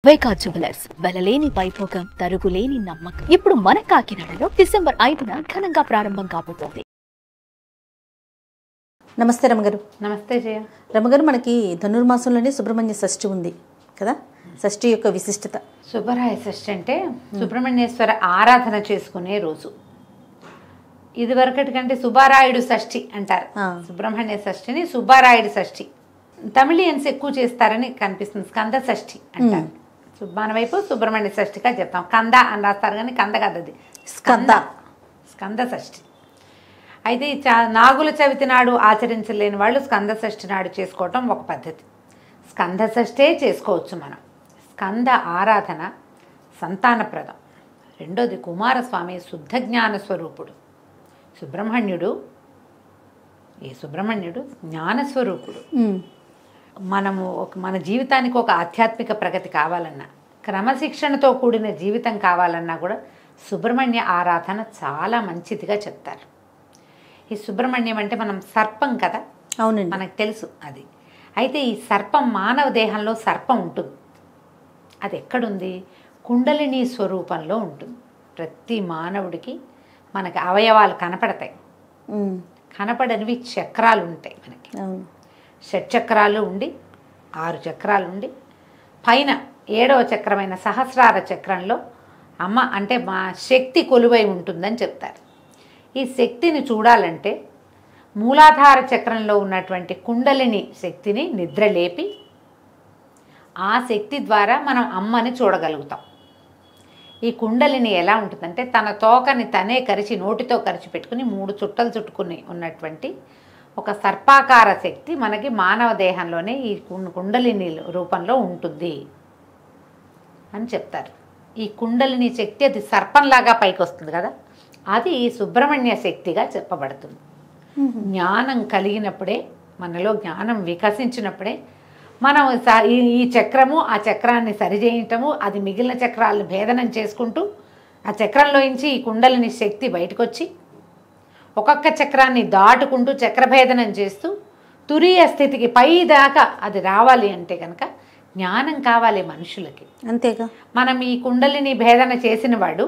వైకా jewellers వెలలేని Vaibhogam తరుగులేని నమ్మకం ఇప్పుడు మన కాకినాడలో డిసెంబర్ 5న ఘనంగా ప్రారంభం కాబోతోంది. నమస్తే రమగారు. నమస్తే జయ. రమగారు, మనకి ధనుర్మాసంలోనే సుబ్రహ్మణ్య షష్ఠి ఉంది కదా. షష్ఠి యొక్క విశిష్టత. సుబ్బరాయ షష్ఠి అంటే సుబ్రహ్మణ్యేశ్వర ఆరాధన చేసుకునే రోజు. ఇది వరకటి కంటే సుబ్బారాయుడు షష్ఠి అంటారు. సుబ్రహ్మణ్య షష్ఠిని సుబ్బారాయుడు షష్ఠి. తమిళియన్స్ ఎక్కువ చేస్తారని కనిపిస్తుంది. స్కంద షష్ఠి అంటారు. మన వైపు సుబ్రహ్మణ్య షష్ఠిగా చెప్తాం. కంద అని రాస్తారు కానీ కంద కాదు, అది స్కంద షష్ఠి. అయితే నాగుల చవితి నాడు ఆచరించలేని వాళ్ళు స్కంద షష్ఠి నాడు చేసుకోవటం ఒక పద్ధతి. స్కంద షష్ఠే చేసుకోవచ్చు మనం. స్కంద ఆరాధన సంతానప్రదం. రెండోది కుమారస్వామి శుద్ధ జ్ఞాన స్వరూపుడు. సుబ్రహ్మణ్యుడు జ్ఞానస్వరూపుడు. మనము మన జీవితానికి ఒక ఆధ్యాత్మిక ప్రగతి కావాలన్నా, క్రమశిక్షణతో కూడిన జీవితం కావాలన్నా కూడా సుబ్రహ్మణ్య ఆరాధన చాలా మంచిదిగా చెప్తారు. ఈ సుబ్రహ్మణ్యం అంటే మనం సర్పం కదా, అవునండి, మనకు తెలుసు అది. అయితే ఈ సర్పం మానవ దేహంలో సర్పం ఉంటుంది. అది ఎక్కడుంది? కుండలిని స్వరూపంలో ఉంటుంది. ప్రతి మానవుడికి మనకి అవయవాలు కనపడతాయి. కనపడనివి చక్రాలు ఉంటాయి మనకి. షట్చక్రాలు ఉండి 6 చక్రాలు ఉండి పైన 7వ చక్రమైన సహస్రార చక్రంలో అమ్మ అంటే మా శక్తి కొలువై ఉంటుందని చెప్తారు. ఈ శక్తిని చూడాలంటే మూలాధార చక్రంలో ఉన్నటువంటి కుండలిని శక్తిని నిద్రలేపి ఆ శక్తి ద్వారా మనం అమ్మని చూడగలుగుతాం. ఈ కుండలిని ఎలా ఉంటుందంటే తన తోకని తనే కరిచి నోటితో కరిచి పెట్టుకుని 3 చుట్టలు చుట్టుకుని ఉన్నటువంటి ఒక సర్పాకార శక్తి మనకి మానవ దేహంలోనే ఈ కుండలిని రూపంలో ఉంటుంది అని చెప్తారు. ఈ కుండలిని శక్తి అది సర్పంలాగా పైకి వస్తుంది కదా, అది సుబ్రహ్మణ్య శక్తిగా చెప్పబడుతుంది. జ్ఞానం కలిగినప్పుడే, మనలో జ్ఞానం వికసించినప్పుడే మనం ఈ చక్రము ఆ చక్రాన్ని సరిచేయటము, అది మిగిలిన చక్రాలను భేదనం చేసుకుంటూ ఆ చక్రంలోంచి ఈ కుండలిని శక్తి బయటకు వచ్చి ఒక్కొక్క చక్రాన్ని దాటుకుంటూ చక్రభేదనం చేస్తూ తురీయ స్థితికి పై దాకా అది రావాలి అంటే కనుక జ్ఞానం కావాలి మనుషులకి. అంతేగా. మనం ఈ కుండలిని భేదన చేసిన వాళ్ళు,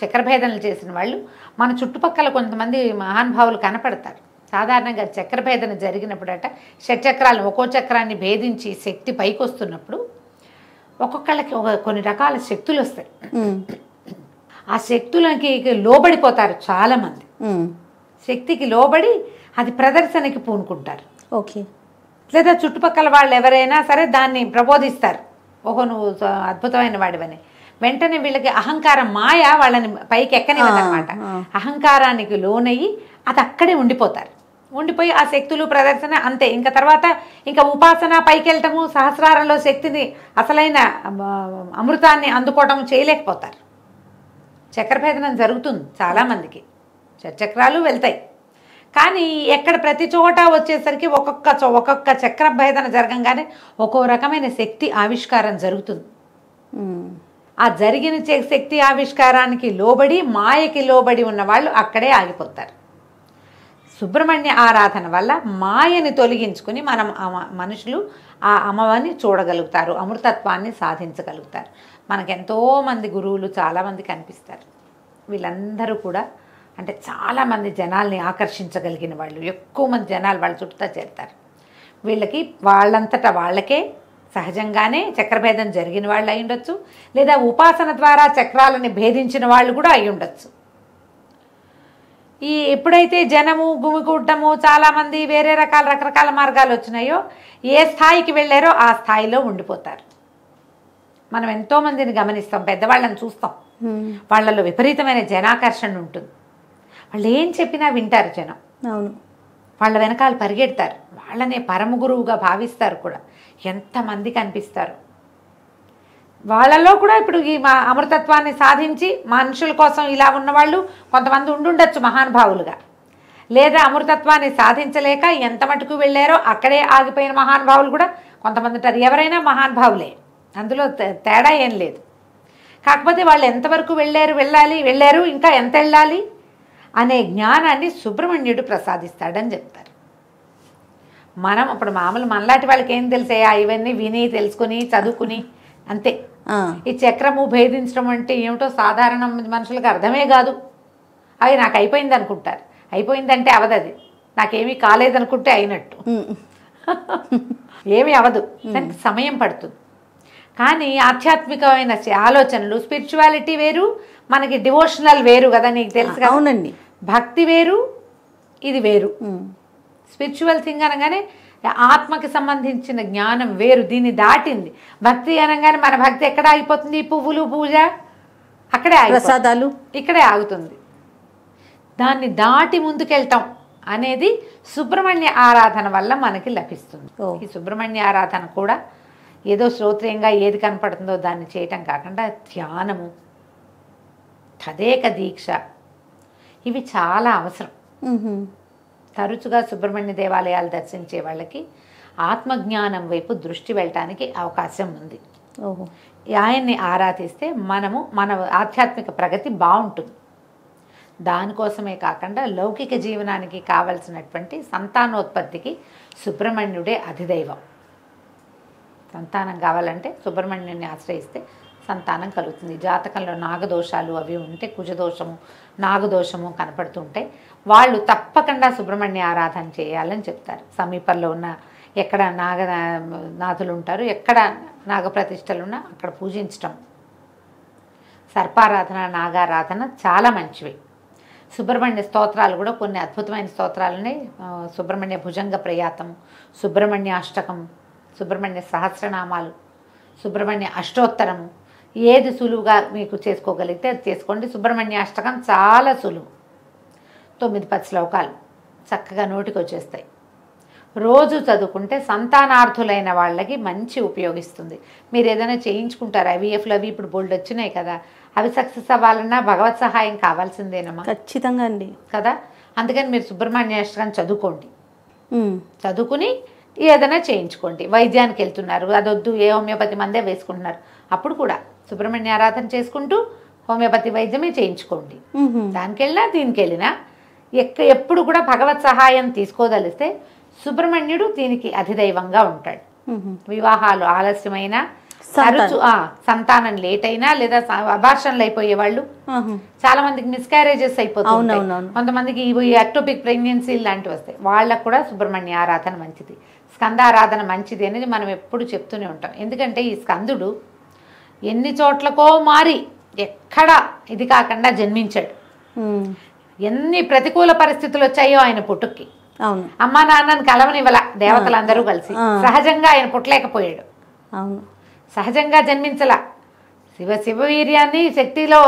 చక్రభేదనలు చేసిన వాళ్ళు మన చుట్టుపక్కల కొంతమంది మహానుభావులు కనపడతారు. సాధారణంగా చక్రభేదన జరిగినప్పుడట షట్చక్రాలను ఒక్కో చక్రాన్ని భేదించి శక్తి పైకి వస్తున్నప్పుడు ఒక్కొక్కళ్ళకి కొన్ని రకాల శక్తులు వస్తాయి. ఆ శక్తులకి లోబడిపోతారు చాలామంది. శక్తికి లోబడి అది ప్రదర్శనకి పూనుకుంటారు. ఓకే. లేదా చుట్టుపక్కల వాళ్ళు ఎవరైనా సరే దాన్ని ప్రబోధిస్తారు, ఓహో నువ్వు అద్భుతమైన వాడివని. వెంటనే వీళ్ళకి అహంకారం మాయ వాళ్ళని పైకి ఎక్కనివ్వదన్నమాట. అహంకారానికి లోనయ్యి అది అక్కడే ఉండిపోతారు. ఉండిపోయి ఆ శక్తులు ప్రదర్శన అంతే. ఇంకా తర్వాత ఇంకా ఉపాసన పైకి వెళ్ళటము, సహస్రారంలో శక్తిని అసలైన అమృతాన్ని అందుకోవటం చేయలేకపోతారు. చక్రభేదనం జరుగుతుంది చాలామందికి, చక్రాలు వెళ్తాయి. కానీ ఎక్కడ ప్రతి చోట వచ్చేసరికి ఒక్కొక్క చక్రభేదన జరగంగానే ఒక్కో రకమైన శక్తి ఆవిష్కారం జరుగుతుంది. ఆ జరిగిన శక్తి ఆవిష్కారానికి లోబడి మాయకి లోబడి ఉన్న వాళ్ళు అక్కడే ఆగిపోతారు. సుబ్రహ్మణ్య ఆరాధన వల్ల మాయని తొలగించుకుని మనం మనుషులు ఆ అమ్మవారిని చూడగలుగుతారు, అమృతత్వాన్ని సాధించగలుగుతారు. మనకెంతోమంది గురువులు చాలామంది కనిపిస్తారు. వీళ్ళందరూ కూడా అంటే చాలామంది జనాల్ని ఆకర్షించగలిగిన వాళ్ళు, ఎక్కువ మంది జనాలు వాళ్ళ చుట్టూ చేరుతారు. వీళ్ళకి వాళ్ళంతటా వాళ్ళకే సహజంగానే చక్రభేదం జరిగిన వాళ్ళు అయి ఉండొచ్చు, లేదా ఉపాసన ద్వారా చక్రాలని భేదించిన వాళ్ళు కూడా అయి ఉండొచ్చు. ఎప్పుడైతే జనము గుమికూడటము చాలామంది వేరే రకరకాల మార్గాలు వచ్చినాయో, ఏ స్థాయికి వెళ్ళారో ఆ స్థాయిలో ఉండిపోతారు. మనం ఎంతోమందిని గమనిస్తాం, పెద్దవాళ్ళని చూస్తాం, వాళ్ళలో విపరీతమైన జనాకర్షణ ఉంటుంది. వాళ్ళు ఏం చెప్పినా వింటారు జనం. అవును, వాళ్ళ వెనకాల పరిగెడతారు, వాళ్ళనే పరమ గురువుగా భావిస్తారు కూడా. ఎంతమంది కనిపిస్తారు వాళ్ళలో కూడా. ఇప్పుడు ఈ అమృతత్వాన్ని సాధించి మనుషుల కోసం ఇలా ఉన్నవాళ్ళు కొంతమంది ఉండుండొచ్చు మహానుభావులుగా, లేదా అమృతత్వాన్ని సాధించలేక ఎంత మటుకు వెళ్ళారో అక్కడే ఆగిపోయిన మహానుభావులు కూడా కొంతమంది ఉంటారు. ఎవరైనా మహానుభావులే, అందులో తేడా ఏం లేదు. కాకపోతే వాళ్ళు ఎంతవరకు వెళ్ళారు, ఇంకా ఎంత వెళ్ళాలి అనే జ్ఞానాన్ని సుబ్రహ్మణ్యుడు ప్రసాదిస్తాడని చెప్తారు. మనం ఇప్పుడు మామూలు మనలాంటి వాళ్ళకి ఏం తెలిసాయా, ఇవన్నీ విని తెలుసుకుని చదువుకుని అంతే. ఆ, ఈ చక్రము భేదించడం అంటే ఏమిటో సాధారణ మనుషులకు అర్థమే కాదు. అవి నాకు అయిపోయింది అనుకుంటారు. అయిపోయిందంటే అవదది. నాకేమీ కాలేదనుకుంటే అయినట్టు. ఏమీ అవదు, దానికి సమయం పడుతుంది. కానీ ఆధ్యాత్మికమైన ఆలోచనలు, స్పిరిచువాలిటీ వేరు, మనకి డివోషనల్ వేరు కదా, నీకు తెలుసు కదా. అవునండి. భక్తి వేరు, ఇది వేరు. స్పిరిచువల్ థింగ్ అనగానే ఆత్మకి సంబంధించిన జ్ఞానం వేరు, దీన్ని దాటింది. భక్తి అనగానే మన భక్తి ఎక్కడ ఆగిపోతుంది? పువ్వులు, పూజ అక్కడే ప్రసాదాలు ఇక్కడే ఆగుతుంది. దాన్ని దాటి ముందుకెళ్తాం అనేది సుబ్రహ్మణ్య ఆరాధన వల్ల మనకి లభిస్తుంది. ఈ సుబ్రహ్మణ్య ఆరాధన కూడా ఏదో శ్రోత్రియంగా ఏది కనపడుతుందో దాన్ని చేయటం కాకుండా ధ్యానము, తదేక దీక్ష, ఇవి చాలా అవసరం. తరచుగా సుబ్రహ్మణ్య దేవాలయాలు దర్శించే వాళ్ళకి ఆత్మజ్ఞానం వైపు దృష్టి వెళ్ళటానికి అవకాశం ఉంది. ఆయన్ని ఆరాధిస్తే మన ఆధ్యాత్మిక ప్రగతి బాగుంటుంది. దానికోసమే కాకుండా లౌకిక జీవనానికి కావలసినటువంటి సంతానోత్పత్తికి సుబ్రహ్మణ్యుడే అధిదైవం. సంతానం కావాలంటే సుబ్రహ్మణ్యుని ఆశ్రయిస్తే సంతానం కలుగుతుంది. జాతకంలో నాగదోషాలు అవి ఉంటే, కుజదోషము, నాగదోషము కనపడుతుంటాయి, వాళ్ళు తప్పకుండా సుబ్రహ్మణ్య ఆరాధన చేయాలని చెప్తారు. సమీపంలో ఉన్న ఎక్కడ నాగనాథులు ఉంటారు, ఎక్కడ నాగప్రతిష్టలున్నా అక్కడ పూజించటం. సర్పారాధన, నాగారాధన చాలా మంచివి. సుబ్రహ్మణ్య స్తోత్రాలు కూడా కొన్ని అద్భుతమైన స్తోత్రాలని, సుబ్రహ్మణ్య భుజంగ ప్రయాతము, సుబ్రహ్మణ్య అష్టకం, సుబ్రహ్మణ్య సహస్రనామాలు, సుబ్రహ్మణ్య అష్టోత్తరము, ఏది సులువుగా మీకు చేసుకోగలిగితే అది చేసుకోండి. సుబ్రహ్మణ్య అష్టకం చాలా సులువు, 9-10 శ్లోకాలు చక్కగా నోటికి వచ్చేస్తాయి. రోజు చదువుకుంటే సంతానార్థులైన వాళ్ళకి మంచి ఉపయోగిస్తుంది. మీరు ఏదైనా చేయించుకుంటారు, IVFలు అవి ఇప్పుడు బోల్డ్ వచ్చినాయి కదా, అవి సక్సెస్ అవ్వాలన్నా భగవత్ సహాయం కావాల్సిందేనమ్మా. ఖచ్చితంగా అండి కదా. అందుకని మీరు సుబ్రహ్మణ్య అష్టకం చదువుకోండి. చదువుకుని ఏదైనా చేయించుకోండి. వైద్యానికి వెళ్తున్నారు, అదొద్దు, ఏ హోమియోపతి మందే వేసుకుంటున్నారు, అప్పుడు కూడా సుబ్రహ్మణ్య ఆరాధన చేసుకుంటూ హోమియోపతి వైద్యమే చేయించుకోండి. దానికి వెళ్ళినా దీనికి వెళ్ళినా ఎప్పుడు కూడా భగవత్ సహాయం తీసుకోదలిస్తే సుబ్రహ్మణ్యుడు దీనికి అధిదైవంగా ఉంటాడు. వివాహాలు ఆలస్యమైనా, తరచు సంతానం లేట్ అయినా, లేదా అబార్షన్లు అయిపోయే వాళ్ళు చాలా మందికి మిస్క్యారేజెస్ అయిపోతుంది, కొంతమందికి ఎక్టోపిక్ ప్రెగ్నెన్సీ లాంటివి వస్తాయి, వాళ్ళకు కూడా సుబ్రహ్మణ్య ఆరాధన మంచిది, స్కందారాధన మంచిది అనేది మనం ఎప్పుడు చెప్తూనే ఉంటాం. ఎందుకంటే ఈ స్కందుడు ఎన్ని చోట్లకో మారి ఎక్కడ ఇది కాకుండా జన్మించాడు. ఎన్ని ప్రతికూల పరిస్థితులు వచ్చాయో ఆయన పుట్టుక్కి, అమ్మా నాన్నని కలవనివ్వల దేవతలందరూ కలిసి, సహజంగా ఆయన పుట్టలేకపోయాడు. సహజంగా జన్మించలా. శివవీర్యాన్ని శక్తిలో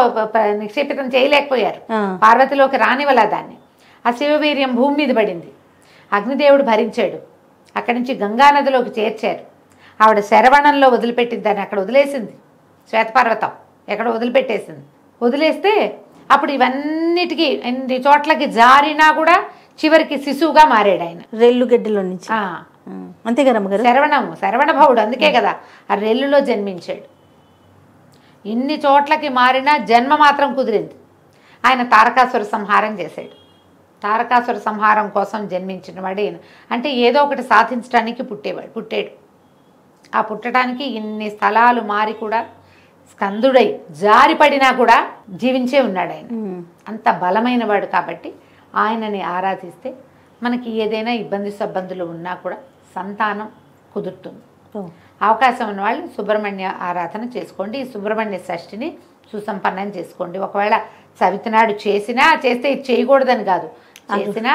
నిక్షేపితం చేయలేకపోయారు, పార్వతిలోకి రానివ్వలా దాన్ని. ఆ శివవీర్యం భూమి మీద పడింది, అగ్నిదేవుడు భరించాడు, అక్కడి నుంచి గంగానదిలోకి చేర్చారు. ఆవిడ శరవణంలో వదిలిపెట్టింది, దాన్ని అక్కడ వదిలేసింది. శ్వేతపర్వతం ఎక్కడ వదిలిపెట్టేసింది. వదిలేస్తే అప్పుడు ఇవన్నిటికీ ఎన్ని చోట్లకి జారినా కూడా చివరికి శిశువుగా మారాడు ఆయన, రెల్లుగడ్డలో నుంచి. అంతే కదా శరవణ భవుడు, అందుకే కదా ఆ రెల్లులో జన్మించాడు. ఇన్ని చోట్లకి మారినా జన్మ మాత్రం కుదిరింది. ఆయన తారకాసుర సంహారం చేశాడు. తారకాసుర సంహారం కోసం జన్మించిన వాడు ఈయన. అంటే ఏదో ఒకటి సాధించడానికి పుట్టాడు. ఆ పుట్టడానికి ఇన్ని స్థలాలు మారి కూడా స్కందుడై జారిపడినా కూడా జీవించే ఉన్నాడు ఆయన. అంత బలమైన వాడు కాబట్టి ఆయనని ఆరాధిస్తే మనకి ఏదైనా ఇబ్బందులు ఉన్నా కూడా సంతానం కుదురుతుంది. అవకాశం ఉన్న వాళ్ళు సుబ్రహ్మణ్య ఆరాధన చేసుకోండి. ఈ సుబ్రహ్మణ్య షష్ఠిని సుసంపన్నం చేసుకోండి. ఒకవేళ చవితినాడు చేస్తే ఇది చేయకూడదని కాదు, చేసిన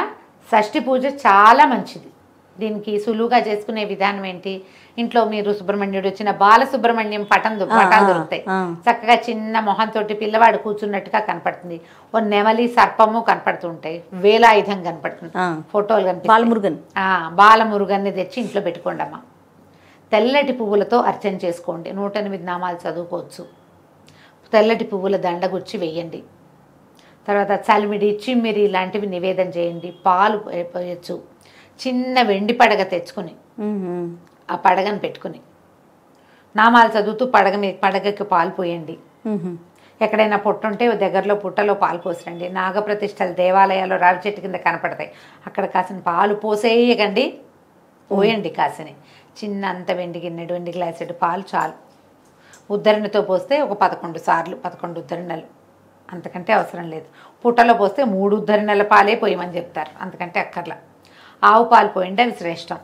షష్ఠి పూజ చాలా మంచిది. దీనికి సులువుగా చేసుకునే విధానం ఏంటి, ఇంట్లో మీరు సుబ్రహ్మణ్యుడు వచ్చిన బాలసుబ్రహ్మణ్యం పటాలు దొరుకుతాయి. చక్కగా చిన్న మొహంతో పిల్లవాడు కూర్చున్నట్టుగా కనపడుతుంది. ఓ నెమలి సర్పము కనపడుతుంటాయి, వేలాయుధం కనపడుతుంది, ఫోటోలు కనిపిస్తాయి. బాలమురుగన్ని తెచ్చి ఇంట్లో పెట్టుకోండి అమ్మ. తెల్లటి పువ్వులతో అర్చన చేసుకోండి. 108 నామాలు చదువుకోవచ్చు. తెల్లటి పువ్వుల దండ గుచ్చి వేయండి. తర్వాత చలిమిడి, చిమ్మిరి లాంటివి నివేదన చేయండి. పాలు పోయచ్చు. చిన్న వెండి పడగ తెచ్చుకుని ఆ పడగను పెట్టుకుని నామాలు చదువుతూ పడగకి పాలు పోయండి. ఎక్కడైనా పుట్ట ఉంటే దగ్గరలో పుట్టలో పాలు పోసిరండి. నాగప్రతిష్టలు దేవాలయాల్లో రావి చెట్టు కింద కనపడతాయి, అక్కడ కాసిన పాలు పోసేయకండి, పోయండి కాసిని. చిన్న అంత వెండి గిన్నెడు, వెండి గ్లాసెడు పాలు చాలు. ఉద్ధరణతో పోస్తే ఒక 11 సార్లు 11 ఉద్ధరణలు, అంతకంటే అవసరం లేదు. పుట్టలో పోస్తే 3 ఉద్ధరణల పాలే పోయమని చెప్తారు, అంతకంటే అక్కర్లా. ఆవు పాలు పోయండి, అవి శ్రేష్టం.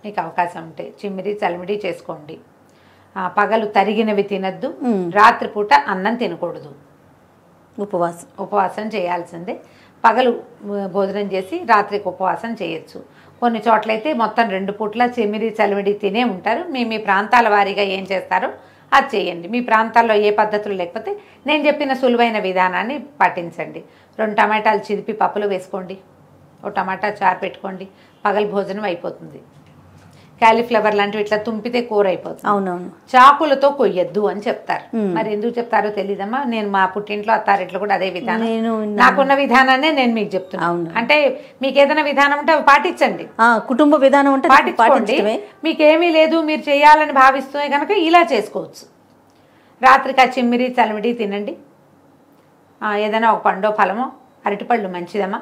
మీకు అవకాశం ఉంటే చిమ్మిడి చలిమిడి చేసుకోండి. పగలు తరిగినవి తినద్దు, రాత్రిపూట అన్నం తినకూడదు, ఉపవాసం చేయాల్సిందే. పగలు భోజనం చేసి రాత్రికి ఉపవాసం చేయొచ్చు. కొన్ని చోట్లయితే మొత్తం 2 పూట్ల చిమ్మిడి చలిమిడి తినే ఉంటారు. మీ ప్రాంతాల వారీగా ఏం చేస్తారో అది చేయండి. మీ ప్రాంతాల్లో ఏ పద్ధతులు లేకపోతే నేను చెప్పిన సులువైన విధానాన్ని పాటించండి. 2 టమాటాలు చిదిపి పప్పులో వేసుకోండి, ఒక టమాటా చారు పెట్టుకోండి, పగలు భోజనం అయిపోతుంది. క్యాలీఫ్లవర్ లాంటివి ఇట్లా తుంపితే కూర అయిపోతుంది. అవునవును. చాకులతో కొయ్యొద్దు అని చెప్తారు. మరి ఎందుకు చెప్తారో తెలీదమ్మా. నేను మా పుట్టింట్లో అత్తారింట్లో కూడా అదే విధానం, నాకున్న విధానాన్ని నేను మీకు చెప్తున్నాను. అంటే మీకు ఏదైనా విధానం ఉంటే అవి పాటించండి, కుటుంబ విధానం ఉంటే పాటించుకోండి. మీకేమీ లేదు మీరు చేయాలని భావిస్తే కనుక ఇలా చేసుకోవచ్చు. రాత్రికి ఆ చిమ్మిరి చలిమిడి తినండి. ఏదైనా ఒక పండో ఫలమో, అరటిపళ్ళు మంచిదమ్మా,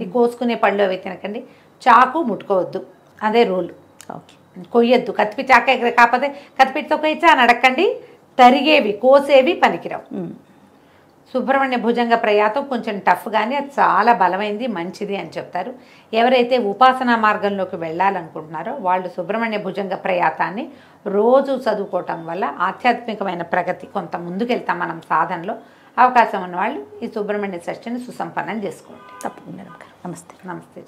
ఈ కోసుకునే పళ్ళు అవి తినకండి. చాకు ముట్టుకోవద్దు, అదే రూల్. కొయ్యొద్దు, కత్తిపి చాక కాకపోతే కత్తిపిటితో కొయ్యచ్చా అని అడగండి. తరిగేవి కోసేవి పనికిరావు. సుబ్రహ్మణ్య భుజంగ ప్రయాతం కొంచెం టఫ్, కానీ అది చాలా బలమైంది, మంచిది అని చెప్తారు. ఎవరైతే ఉపాసనా మార్గంలోకి వెళ్ళాలనుకుంటున్నారో వాళ్ళు సుబ్రహ్మణ్య భుజంగ ప్రయాతాన్ని రోజు చదువుకోవటం వల్ల ఆధ్యాత్మికమైన ప్రగతి కొంత ముందుకెళ్తాం మనం సాధనలో. అవకాశం ఉన్నవాళ్ళు ఈ సుబ్రహ్మణ్య షష్ఠిని సుసంపన్నం చేసుకోండి. తప్పకుండా. నమస్తే. నమస్తే.